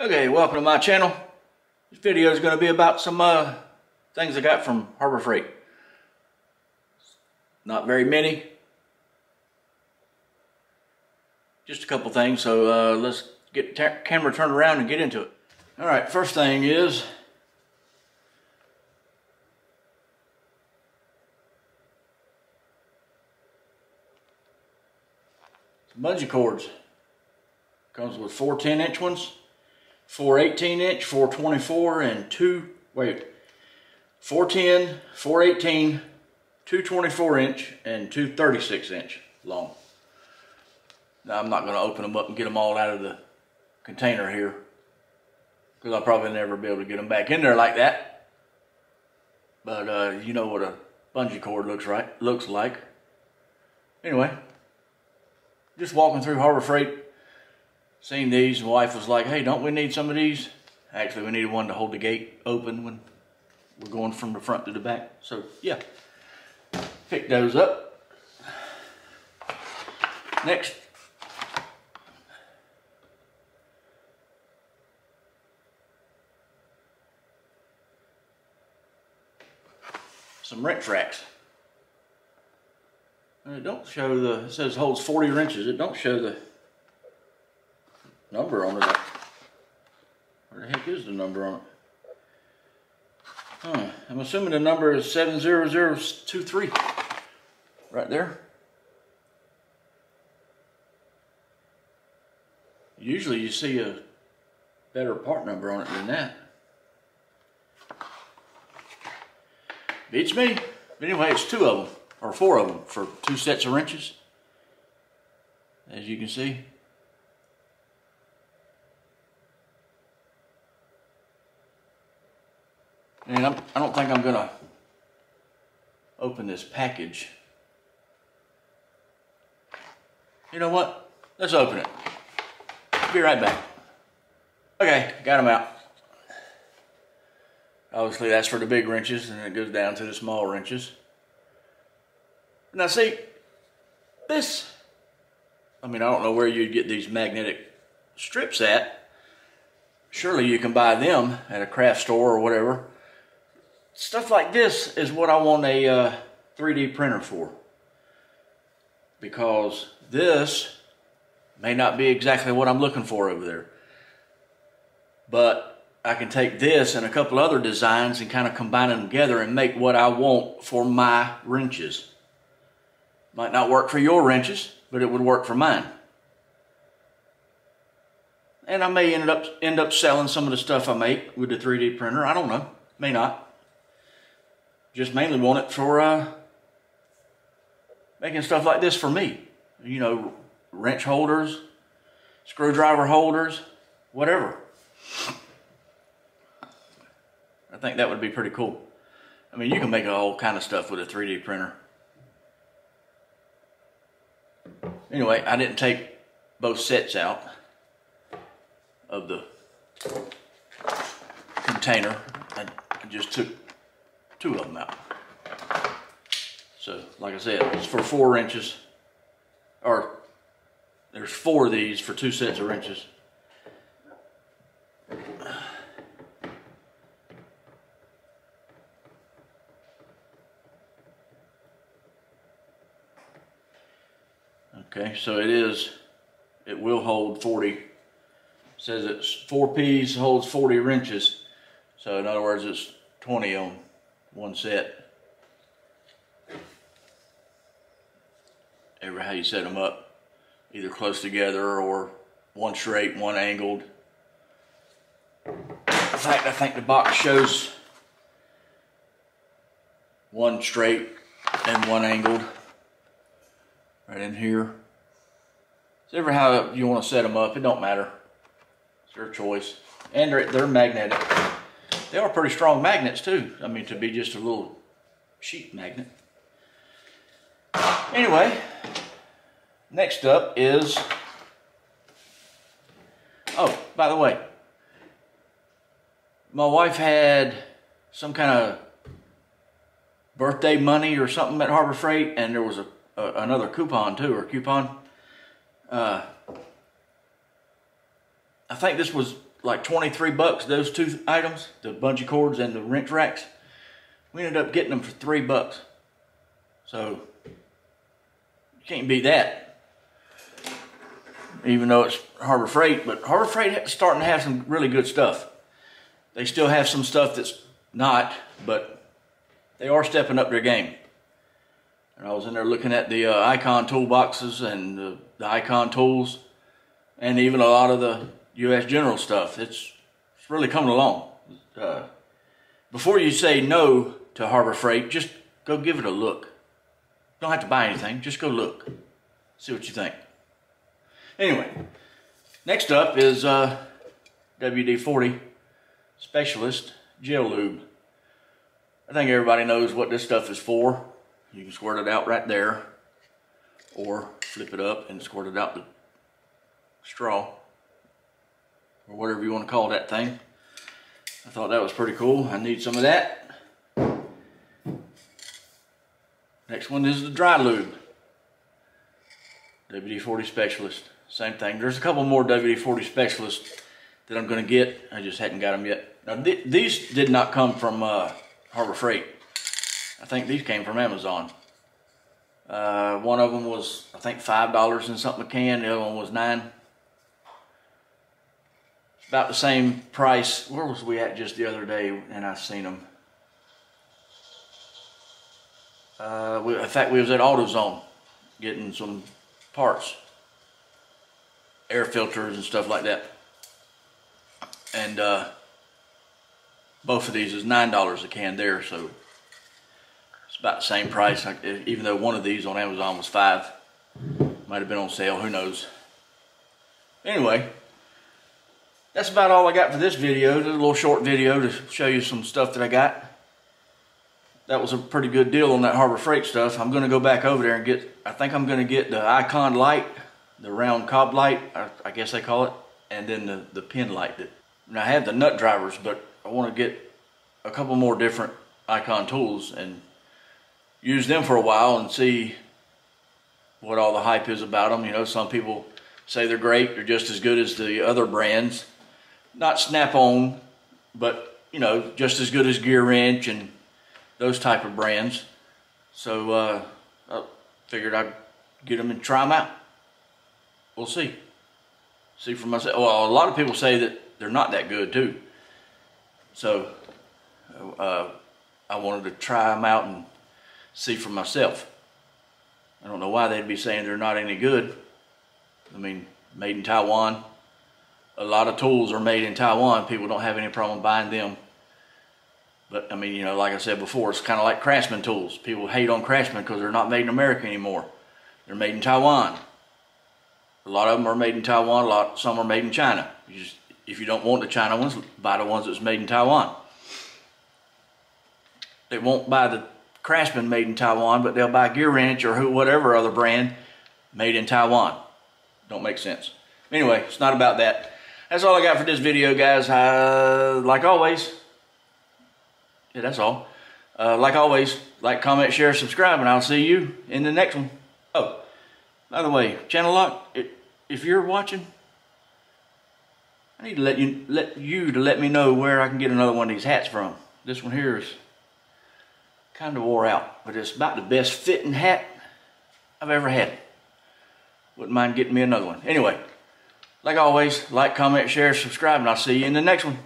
Okay, welcome to my channel. This video is going to be about some things I got from Harbor Freight. Not very many. Just a couple things, so let's get the camera turned around and get into it. Alright, first thing is some bungee cords. Comes with 4 10-inch ones, 4 18-inch, 4 24, and 4 10, 4 18, 2 24-inch, and 2 36-inch long. Now I'm not going to open them up and get them all out of the container here, because I'll probably never be able to get them back in there like that. But you know what a bungee cord looks like. Anyway, just walking through Harbor Freight, seen these. My wife was like, hey, don't we need some of these? Actually, we needed one to hold the gate open when we're going from the front to the back. So yeah, picked those up. Next, some wrench racks. And it don't show it says holds 40 wrenches. It don't show the number on it. Where the heck is the number on it? I'm assuming the number is 70023. Right there. Usually you see a better part number on it than that. Beats me. But anyway, it's 2 of them, or 4 of them, for 2 sets of wrenches. As you can see. And I don't think I'm gonna open this package. You know what? Let's open it. Be right back. Okay, got them out. Obviously that's for the big wrenches, and it goes down to the small wrenches. Now see, this, I mean, I don't know where you'd get these magnetic strips at. Surely you can buy them at a craft store or whatever. Stuff like this is what I want a 3D printer for, because this may not be exactly what I'm looking for over there, but I can take this and a couple other designs and kind of combine them together and make what I want for my wrenches. Might not work for your wrenches, but it would work for mine. And I may end up selling some of the stuff I make with the 3D printer. I don't know, may not. Just mainly want it for making stuff like this for me. You know, wrench holders, screwdriver holders, whatever. I think that would be pretty cool. I mean, you can make all kind of stuff with a 3D printer. Anyway, I didn't take both sets out of the container. I just took 2 of them out. So, like I said, it's for 4 wrenches. Or, there's 4 of these for 2 sets of wrenches. Okay, so it will hold 40. It says it's 4 Ps holds 40 wrenches. So in other words, it's 20 on one set. Ever how you set them up, either close together or one straight, one angled. In fact, I think the box shows one straight and one angled right in here. So ever how you want to set them up, it don't matter. It's your choice. And they're magnetic. They are pretty strong magnets too. I mean, to be just a little sheet magnet. Anyway, next up is, oh, by the way, my wife had some kind of birthday money or something at Harbor Freight, and there was another coupon too, or coupon. I think this was like 23 bucks, those two items, the bungee cords and the wrench racks. We ended up getting them for $3. So you can't beat that. Even though it's Harbor Freight, but Harbor Freight is starting to have some really good stuff. They still have some stuff that's not, but they are stepping up their game. And I was in there looking at the Icon toolboxes and the Icon tools, and even a lot of the U.S. General stuff. It's really coming along. Before you say no to Harbor Freight, just go give it a look. Don't have to buy anything, just go look. See what you think. Anyway, next up is WD-40 Specialist Gel Lube. I think everybody knows what this stuff is for. You can squirt it out right there, or flip it up and squirt it out the straw, or whatever you want to call that thing. I thought that was pretty cool. I need some of that. Next one is the dry lube. WD-40 Specialist. Same thing. There's a couple more WD-40 Specialists that I'm going to get. I just hadn't got them yet. Now these did not come from Harbor Freight. I think these came from Amazon. One of them was, I think, $5 and something a can. The other one was $9. About the same price. Where was we at just the other day and I seen them? In fact, we was at AutoZone getting some parts, air filters and stuff like that. And both of these is $9 a can there, so it's about the same price. Even though one of these on Amazon was $5, might have been on sale. Who knows? Anyway, that's about all I got for this video. Just a little short video to show you some stuff that I got. That was a pretty good deal on that Harbor Freight stuff. I'm going to go back over there and get, I think I'm going to get the Icon light, the round cob light, I guess they call it, and then the pin light. And I have the nut drivers, but I want to get a couple more different Icon tools and use them for a while and see what all the hype is about them. You know, some people say they're great. They're just as good as the other brands. Not Snap-on, but, you know, just as good as Gear Wrench and those type of brands. So I figured I'd get them and try them out. We'll see. See for myself. Well, a lot of people say that they're not that good too. So I wanted to try them out and see for myself. I don't know why they'd be saying they're not any good. I mean, made in Taiwan. A lot of tools are made in Taiwan. People don't have any problem buying them. But I mean, you know, like I said before, it's kind of like Craftsman tools. People hate on Craftsman because they're not made in America anymore. They're made in Taiwan. A lot of them are made in Taiwan. Some are made in China. If you don't want the China ones, buy the ones that's made in Taiwan. They won't buy the Craftsman made in Taiwan, but they'll buy Gear Wrench or whatever other brand made in Taiwan. Don't make sense. Anyway, it's not about that. That's all I got for this video, guys. Like always, yeah, that's all. Like always, like, comment, share, subscribe, and I'll see you in the next one. Oh, by the way, channel lock, if you're watching, I need to let me know where I can get another one of these hats from. This one here is kind of wore out, but it's about the best fitting hat I've ever had. Wouldn't mind getting me another one. Anyway, like always, like, comment, share, subscribe, and I'll see you in the next one.